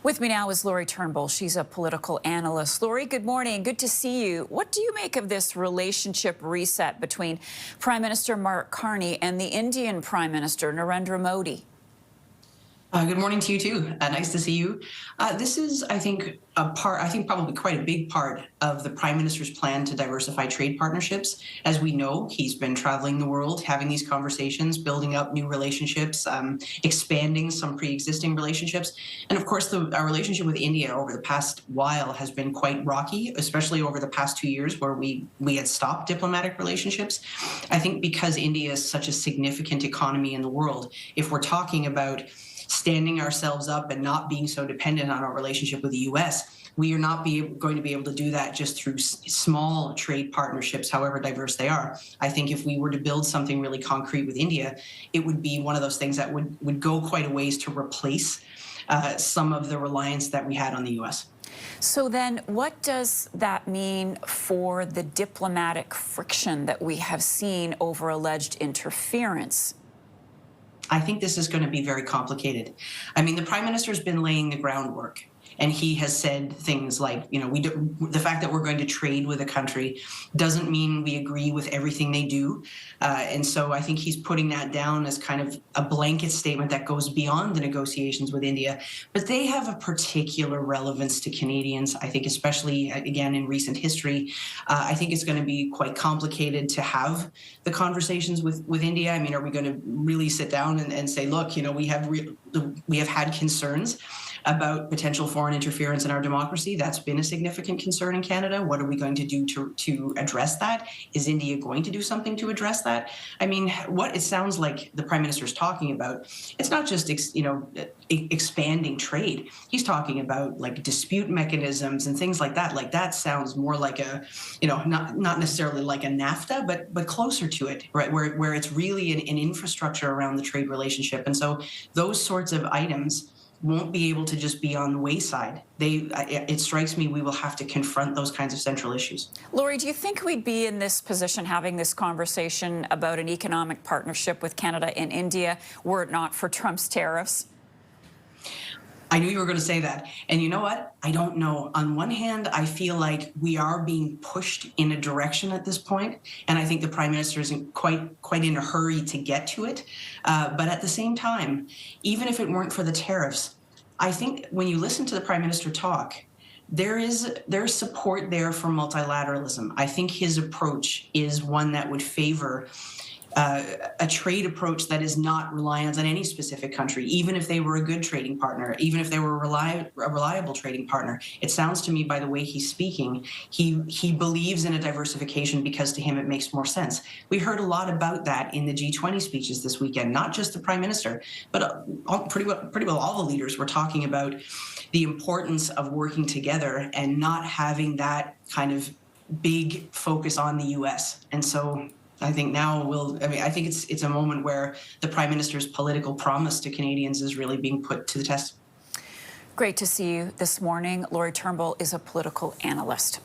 With me now is Lori Turnbull. She's a political analyst. Lori, good morning. Good to see you. What do you make of this relationship reset between Prime Minister Mark Carney and the Indian Prime Minister Narendra Modi? Good morning to you too. Nice to see you. This is, I think, probably quite a big part of the Prime Minister's plan to diversify trade partnerships. As we know, he's been traveling the world, having these conversations, building up new relationships, expanding some pre-existing relationships. And of course, our relationship with India over the past while has been quite rocky, especially over the past 2 years where we had stopped diplomatic relationships. I think because India is such a significant economy in the world, if we're talking about standing ourselves up and not being so dependent on our relationship with the U.S., we are not going to be able to do that just through small trade partnerships, however diverse they are. I think if we were to build something really concrete with India, it would be one of those things that would go quite a ways to replace some of the reliance that we had on the U.S. So then what does that mean for the diplomatic friction that we have seen over alleged interference? I think this is going to be very complicated. I mean, the Prime Minister has been laying the groundwork, and he has said things like, the fact that we're going to trade with a country doesn't mean we agree with everything they do. And so I think he's putting that down as kind of a blanket statement that goes beyond the negotiations with India. But they have a particular relevance to Canadians, I think, especially, again, in recent history. I think it's going to be quite complicated to have the conversations with India. I mean, are we going to really sit down and say, look, we have had concerns about potential foreign interference in our democracy? That's been a significant concern in Canada. What are we going to do to address that? Is India going to do something to address that? I mean, what it sounds like the Prime Minister is talking about, it's not just expanding trade. He's talking about like dispute mechanisms and things like that. Like that sounds more like a, not necessarily like a NAFTA, but closer to it, right? Where it's really an infrastructure around the trade relationship. And so those sorts of items won't be able to just be on the wayside. It strikes me we will have to confront those kinds of central issues. Lori, do you think we'd be in this position having this conversation about an economic partnership with Canada and India were it not for Trump's tariffs? I knew you were going to say that. And you know what? I don't know. On one hand, I feel like we are being pushed in a direction at this point, and I think the Prime Minister isn't quite in a hurry to get to it. But at the same time, even if it weren't for the tariffs, I think when you listen to the Prime Minister talk, there's support there for multilateralism. I think his approach is one that would favor a trade approach that is not reliant on any specific country, even if they were a good trading partner, even if they were a reliable trading partner. It sounds to me, by the way he's speaking, he believes in a diversification because to him it makes more sense. We heard a lot about that in the G20 speeches this weekend, not just the Prime Minister, but pretty well all the leaders were talking about the importance of working together and not having that kind of big focus on the U.S. And so I think now I think it's a moment where the Prime Minister's political promise to Canadians is really being put to the test. Great to see you this morning. Lori Turnbull is a political analyst.